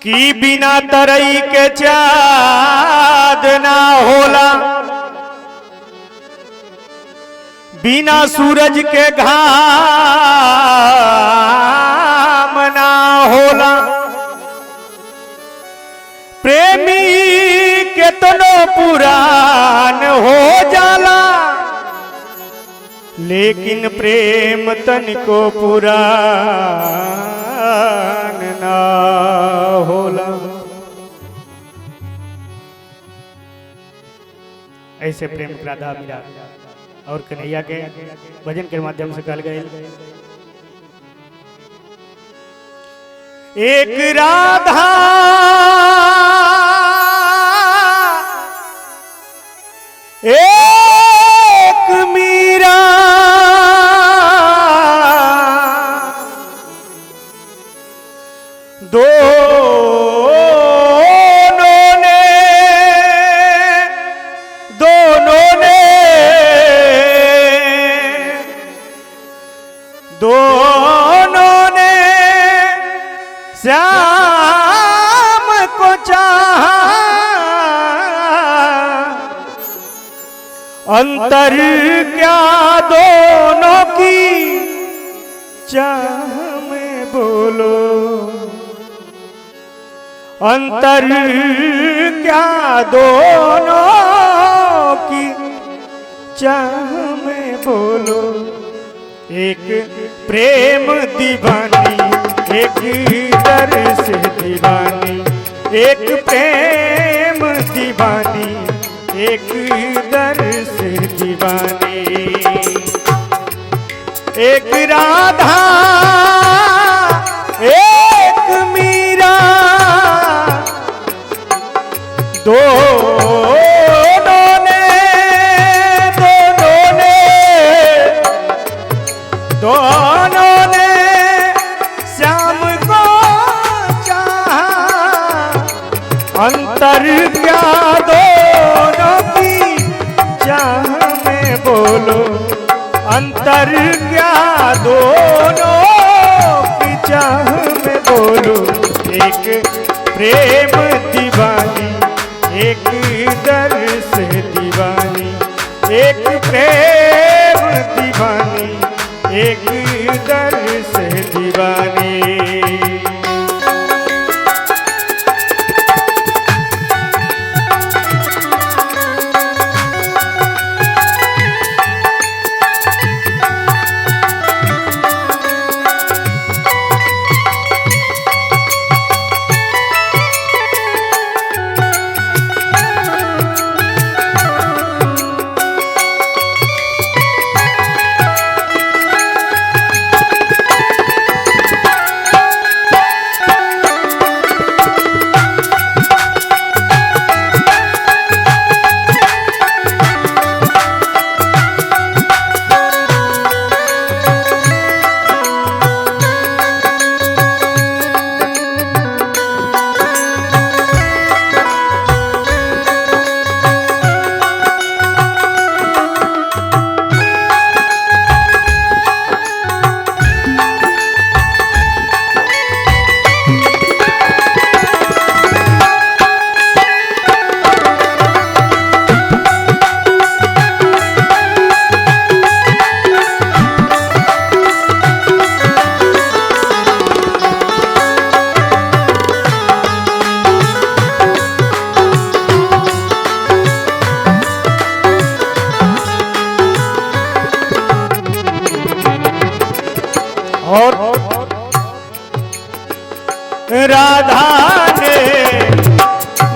कि बिना तरई के चाँद ना होला, बिना सूरज के घाम ना होला। प्रेमी केतनो पुरान हो जाला, लेकिन प्रेम तनिको पुरान ना होला। ऐसे प्रेम राधा मीरा और कन्हैया के भजन के माध्यम से कहल गए। एक राधा एक मीरा, दोनों ने श्याम को चाहा। अंतर क्या दोनों की चाह में बोलो, अंतर क्या दोनों की चाह में बोलो। एक प्रेम दीवानी, एक दर से दीवानी, एक प्रेम दीवानी, एक दर से दीवानी। एक राधा एक मीरा, दोनों ने श्याम को चाहा। अंतर क्या दोनों की चाह में बोलो, अंतर क्या दोनों की चाह में बोलो। एक प्रेम दीवानी, एक दर से दीवानी, एक प्रेम दीवानी, एक दर से दीवानी। और राधा ने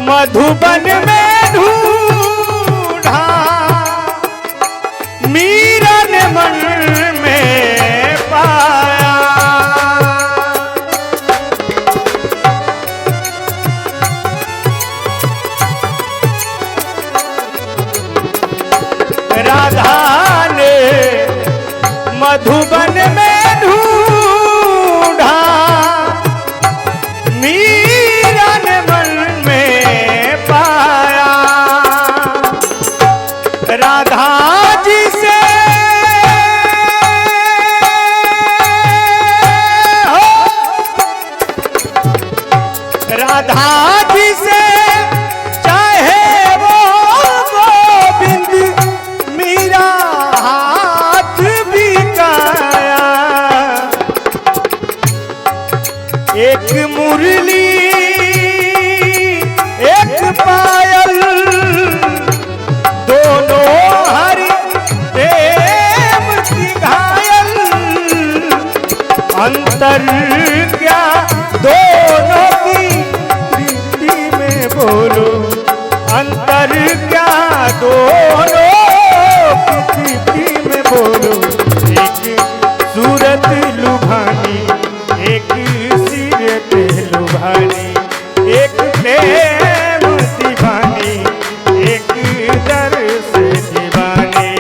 मधुबन में ढूंढा, मीरा ने मन में पाया। राधा ने मधुबन में ढूंढा, मीरा ने मन में पाया। राधा जी से राधा जी से चाहे वो गोविंद मीरा हाथ भी काया, एक मुरली एक पायल दोनों हरि प्रेम की घायल, अंतर क्या दोनों की प्रीति में बोलो, अंतर क्या दोनों की प्रीति में बोलो। एक सूरत लुभानी एक सीरत लुभानी, एक प्रेम दीवानी एक दर्श दीवानी।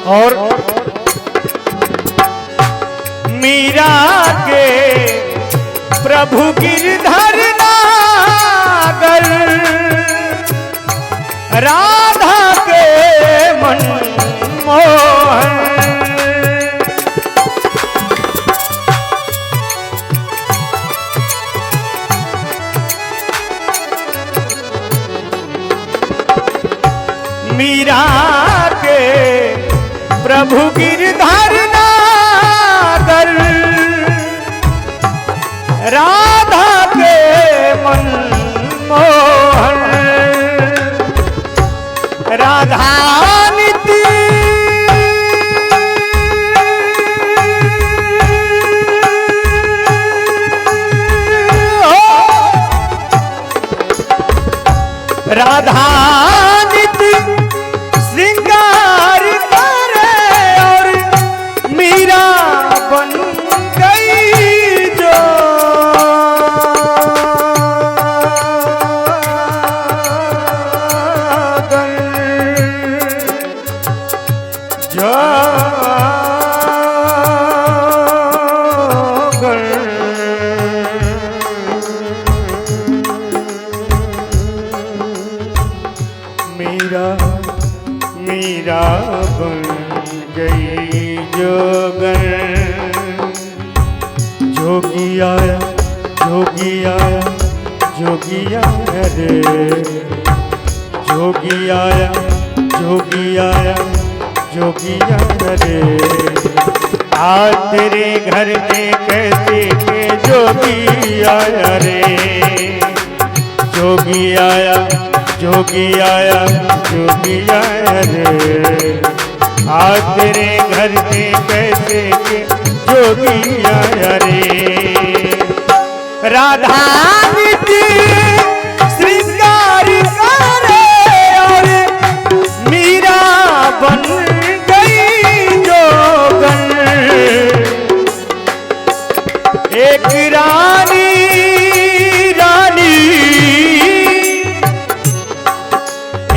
और मीरा के प्रभु गिरधर नागर, राधा के मन मोहन, मीरा के प्रभु गिरधर नागर, राधा के मन मोहन, राधा नित्य राधा नित्य श्रृंगार बन गई जो, मीरा मीरा बन गई जोगन। जोगी आया जोगी आया जोगी आया रे, जोगी आया जोगी आया जोगी आया रे, आज तेरे घर में कैसे के जोगी आया रे, जोगी आया जोगी आया जोगी आया रे, आज तेरे घर में कैसे के जोगी आया रे। राधा नित्य श्रृंगार करे और मीरा बन गई जोगन, एक रानी रानी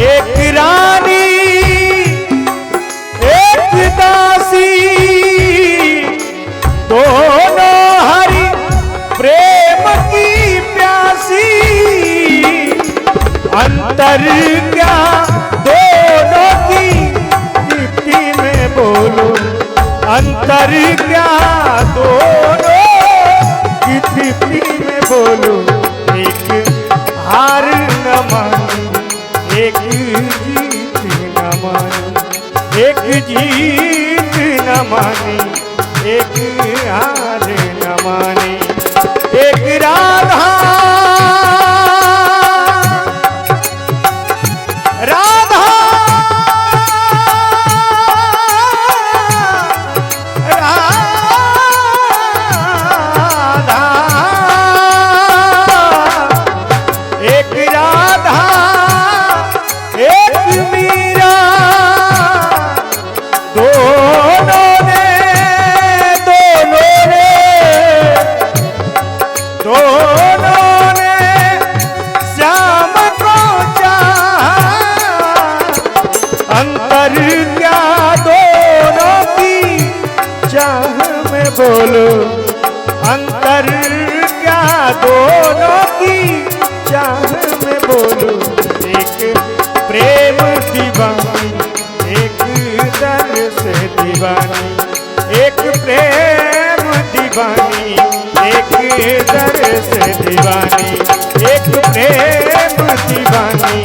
एक रानी एक दासी, दोनों हरि प्रेम की प्यासी, अंतर क्या दोनों की दीप्ति में बोलो, अंतर क्या दोनों की दीप्ति में बोलो। एक हार न मानी एक जीत न मानी, एक जीत न मानी एक हार न मानी, एक राधा राधा राधा में बोलो अंतर क्या दोनों की चाह में बोलो। एक प्रेम दीवानी एक दर से दीवानी, एक प्रेम दीवानी एक दर से दीवानी, एक प्रेम दीवानी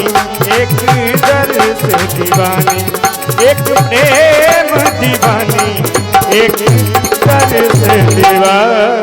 एक दर से दीवानी, एक प्रेम दीवानी एक दर से दीवानी।